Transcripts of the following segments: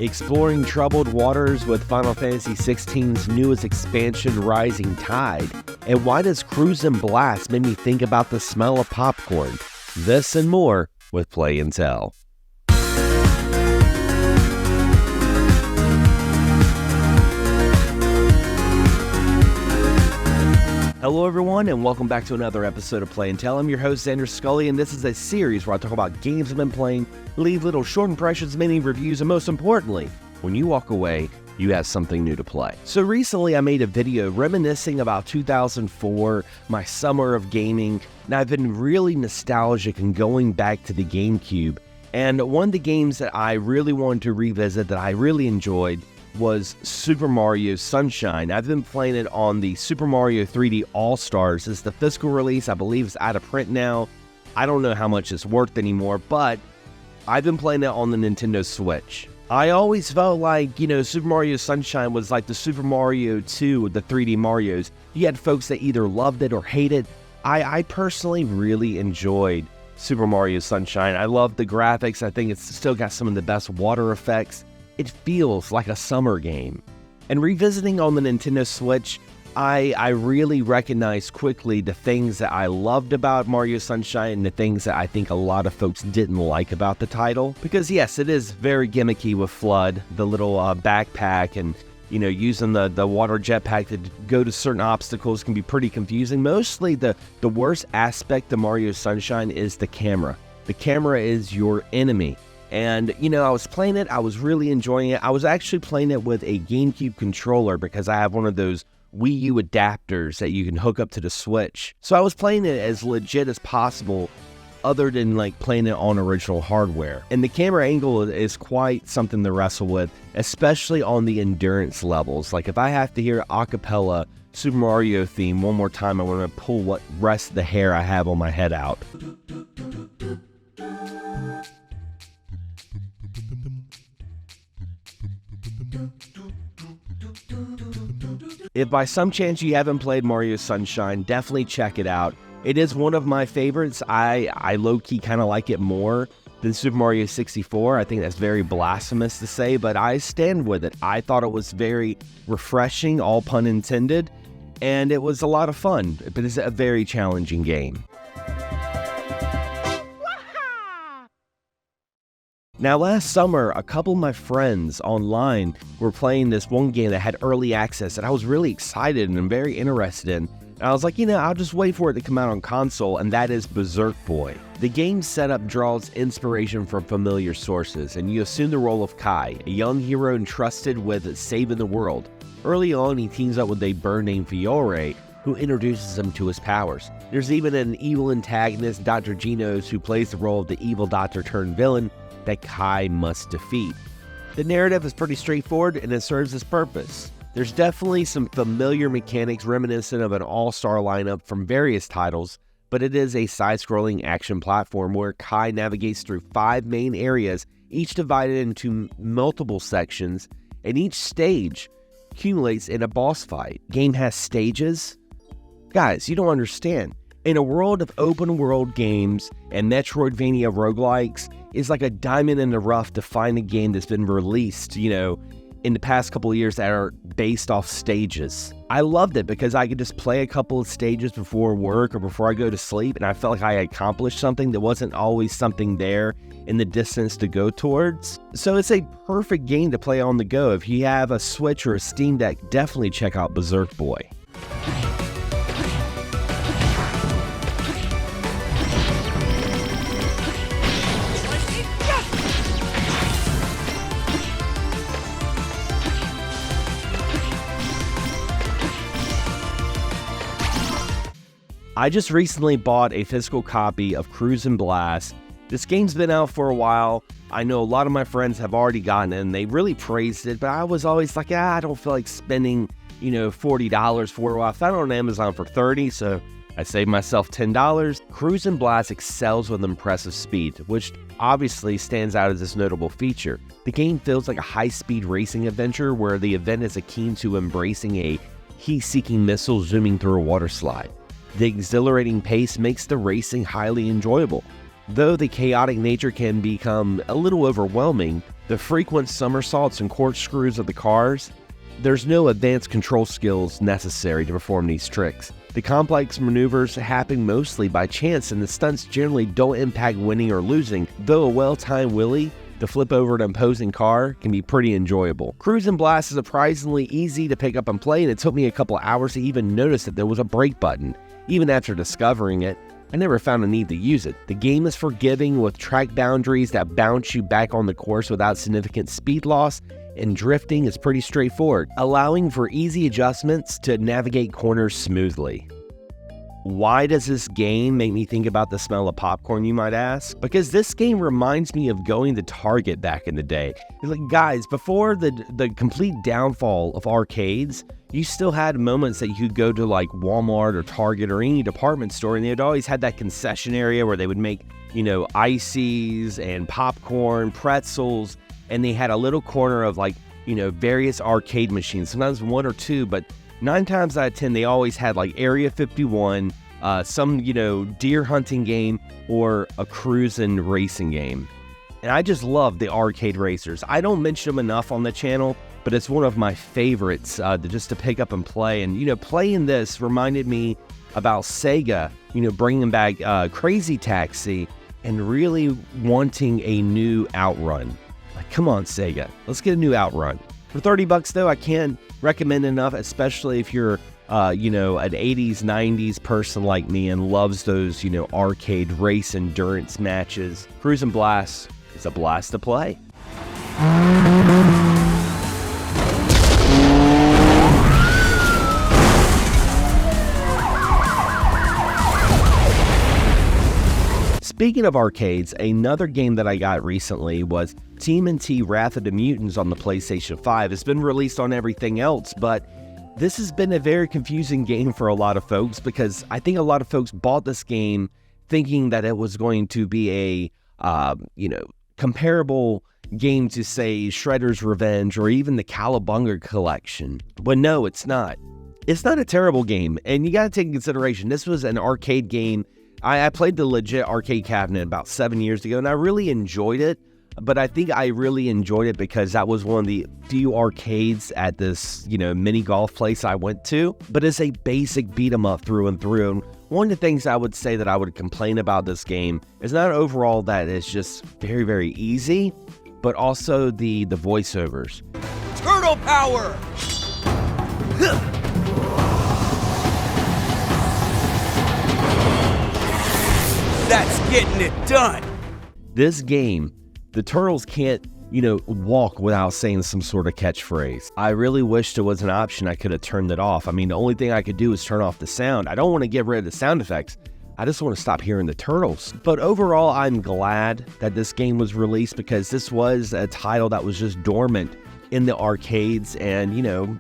Exploring troubled waters with Final Fantasy XVI's newest expansion, Rising Tide. And why does Cruis and Blast make me think about the smell of popcorn? This and more with Play and Tell. Hello everyone, and welcome back to another episode of Play and Tell. I'm your host, Xander Skullion, and this is a series where I talk about games I've been playing, leave little short impressions, mini reviews, and most importantly, when you walk away, you have something new to play. So recently I made a video reminiscing about 2004, my summer of gaming, and I've been really nostalgic and going back to the GameCube. And one of the games that I really wanted to revisit that I really enjoyed was Super Mario Sunshine. I've been playing it on the Super Mario 3D All-Stars. It's the physical release. I believe it's out of print now. I don't know how much it's worth anymore, but I've been playing it on the Nintendo Switch. I always felt like, Super Mario Sunshine was like the Super Mario 2, the 3D Marios. You had folks that either loved it or hated. I personally really enjoyed Super Mario Sunshine. I love the graphics. I think it's still got some of the best water effects. It feels like a summer game. And revisiting on the Nintendo Switch, I really recognized quickly the things that I loved about Mario Sunshine and the things that I think a lot of folks didn't like about the title. Because yes, it is very gimmicky with FLUDD, the little backpack, and using the water jetpack to go to certain obstacles can be pretty confusing. Mostly the worst aspect of Mario Sunshine is the camera. The camera is your enemy. And, I was playing it, I was really enjoying it. I was actually playing it with a GameCube controller because I have one of those Wii U adapters that you can hook up to the Switch. So I was playing it as legit as possible other than playing it on original hardware. And the camera angle is quite something to wrestle with, especially on the endurance levels. Like if I have to hear a cappella Super Mario theme one more time, I want to pull what rest of the hair I have on my head out. If by some chance you haven't played Mario Sunshine, definitely check it out. It is one of my favorites. I low-key kind of like it more than Super Mario 64. I think that's very blasphemous to say, but I stand with it. I thought it was very refreshing, all pun intended, and it was a lot of fun, but it's a very challenging game. Now last summer, a couple of my friends online were playing this one game that had early access that I was really excited and very interested in. And I was like, I'll just wait for it to come out on console, and that is Berserk Boy. The game's setup draws inspiration from familiar sources, and you assume the role of Kai, a young hero entrusted with saving the world. Early on, he teams up with a bird named Fiore, who introduces him to his powers. There's even an evil antagonist, Dr. Genos, who plays the role of the evil doctor turned villain that Kai must defeat. The narrative is pretty straightforward and it serves its purpose. There's definitely some familiar mechanics reminiscent of an all-star lineup from various titles, but it is a side-scrolling action platform where Kai navigates through 5 main areas, each divided into multiple sections, and each stage accumulates in a boss fight. Game has stages? Guys, you don't understand. In a world of open-world games and Metroidvania roguelikes, it's like a diamond in the rough to find a game that's been released, in the past couple of years that are based off stages. I loved it because I could just play a couple of stages before work or before I go to sleep, and I felt like I accomplished something. There wasn't always something there in the distance to go towards. So it's a perfect game to play on the go. If you have a Switch or a Steam Deck, definitely check out Berserk Boy. I just recently bought a physical copy of Cruis and Blast. This game's been out for a while. I know a lot of my friends have already gotten it and they really praised it, but I was always like, I don't feel like spending, $40 for it. Well, I found it on Amazon for $30, so I saved myself $10. Cruis and Blast excels with impressive speed, which obviously stands out as this notable feature. The game feels like a high-speed racing adventure where the event is akin to embracing a heat-seeking missile zooming through a water slide. The exhilarating pace makes the racing highly enjoyable. Though the chaotic nature can become a little overwhelming, The frequent somersaults and corkscrews of the cars, there's no advanced control skills necessary to perform these tricks. The complex maneuvers happen mostly by chance, and the stunts generally don't impact winning or losing, though a well-timed wheelie to flip over an opposing car can be pretty enjoyable. Cruis and Blast is surprisingly easy to pick up and play, and it took me a couple hours to even notice that there was a brake button. Even after discovering it, I never found a need to use it. The game is forgiving with track boundaries that bounce you back on the course without significant speed loss, and drifting is pretty straightforward, allowing for easy adjustments to navigate corners smoothly. Why does this game make me think about the smell of popcorn, you might ask? Because this game reminds me of going to Target back in the day. Like, guys, before the complete downfall of arcades, you still had moments that you could go to like Walmart or Target or any department store, and they'd always had that concession area where they would make, ices and popcorn, pretzels, and they had a little corner of like, various arcade machines, sometimes one or two, but 9 times out of 10, they always had like Area 51, some, deer hunting game, or a cruising racing game. And I just love the arcade racers. I don't mention them enough on the channel, but it's one of my favorites just to pick up and play. And, playing this reminded me about Sega, bringing back Crazy Taxi and really wanting a new Outrun. Like, come on, Sega, let's get a new Outrun. For $30 though, I can't recommend enough, especially if you're, an 80s, 90s person like me and loves those, arcade race endurance matches. Cruis and Blast is a blast to play. Speaking of arcades, another game that I got recently was TMNT Wrath of the Mutants on the PlayStation 5. It's been released on everything else, but this has been a very confusing game for a lot of folks because I think a lot of folks bought this game thinking that it was going to be a, comparable game to, say, Shredder's Revenge or even the Cowabunga collection. But no, it's not. It's not a terrible game, and you got to take into consideration, this was an arcade game. I played the legit arcade cabinet about 7 years ago, and I really enjoyed it. But I think I really enjoyed it because that was one of the few arcades at this, mini golf place I went to. But it's a basic beat 'em up through and through. And one of the things I would say that I would complain about this game is not overall that it's just very, very easy, but also the voiceovers. Turtle power! That's getting it done! This game, the turtles can't, walk without saying some sort of catchphrase. I really wish there was an option I could have turned it off. I mean, the only thing I could do is turn off the sound. I don't want to get rid of the sound effects. I just want to stop hearing the turtles. But overall, I'm glad that this game was released because this was a title that was just dormant in the arcades. And,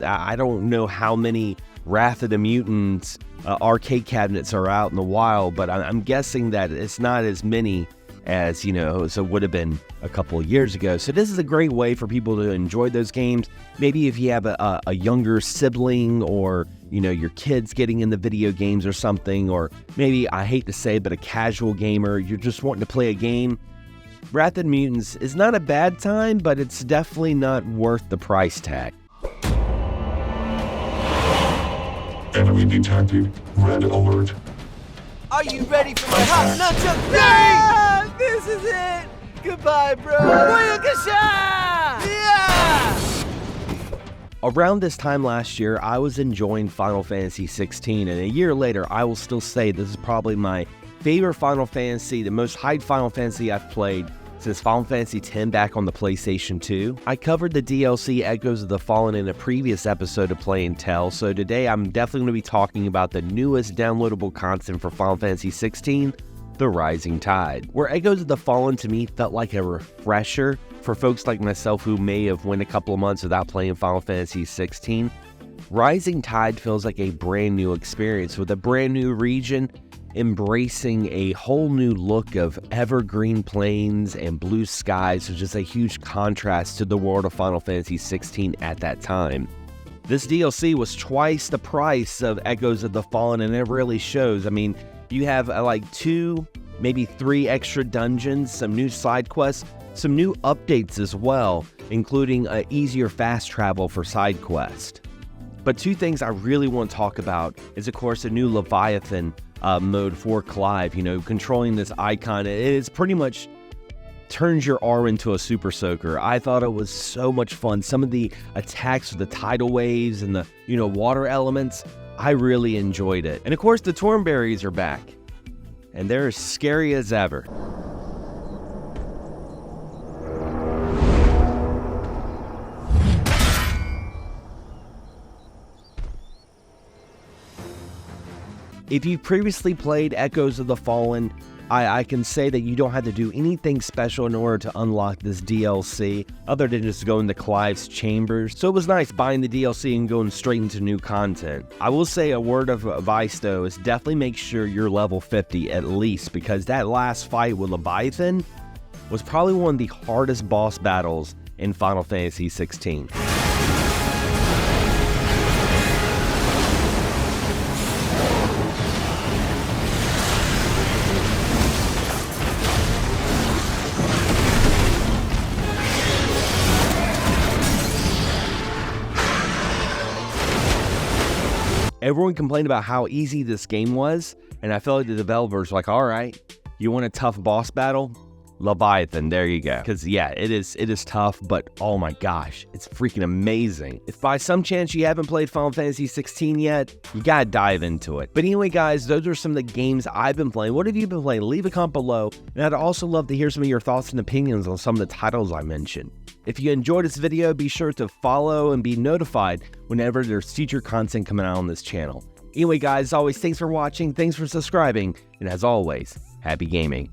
I don't know how many Wrath of the Mutants arcade cabinets are out in the wild, but I'm guessing that it's not as many as, so it would have been a couple of years ago. So this is a great way for people to enjoy those games. Maybe if you have a younger sibling or, your kids getting into video games or something, or maybe, I hate to say it, but a casual gamer, you're just wanting to play a game. Wrath of the Mutants is not a bad time, but it's definitely not worth the price tag. Enemy detected. Red alert. Are you ready for my hot nunchuck theory? Yeah, this is it! Goodbye, bro! Yeah! Around this time last year, I was enjoying Final Fantasy 16, and a year later, I will still say this is probably my favorite Final Fantasy, the most hyped Final Fantasy I've played since Final Fantasy X back on the PlayStation 2. I covered the DLC Echoes of the Fallen in a previous episode of Play and Tell, so today I'm definitely going to be talking about the newest downloadable content for Final Fantasy 16, The Rising Tide. Where Echoes of the Fallen to me felt like a refresher for folks like myself who may have went a couple of months without playing Final Fantasy 16, Rising Tide feels like a brand new experience with a brand new region, embracing a whole new look of evergreen plains and blue skies, which is a huge contrast to the world of Final Fantasy 16 at that time. This DLC was twice the price of Echoes of the Fallen, and it really shows. I mean, you have like 2, maybe 3 extra dungeons, some new side quests, some new updates as well, including easier fast travel for side quest. But two things I really want to talk about is, of course, a new Leviathan mode for Clive. You know, controlling this icon, it is pretty much turns your R into a super soaker. I thought it was so much fun. Some of the attacks with the tidal waves and the, water elements, I really enjoyed it. And of course, the Tornberries are back, and they're as scary as ever. If you've previously played Echoes of the Fallen, I can say that you don't have to do anything special in order to unlock this DLC, other than just going to Clive's chambers. So it was nice buying the DLC and going straight into new content. I will say a word of advice though is definitely make sure you're level 50 at least, because that last fight with Leviathan was probably one of the hardest boss battles in Final Fantasy XVI. Everyone complained about how easy this game was, and I felt like the developers were like, all right, you want a tough boss battle? Leviathan, there you go. Because yeah, it is tough, but oh my gosh, it's freaking amazing. If by some chance you haven't played Final Fantasy 16 yet, you gotta dive into it. But anyway guys, those are some of the games I've been playing. What have you been playing? Leave a comment below, and I'd also love to hear some of your thoughts and opinions on some of the titles I mentioned. If you enjoyed this video, be sure to follow and be notified whenever there's future content coming out on this channel. Anyway guys, as always, thanks for watching, thanks for subscribing, and as always, happy gaming.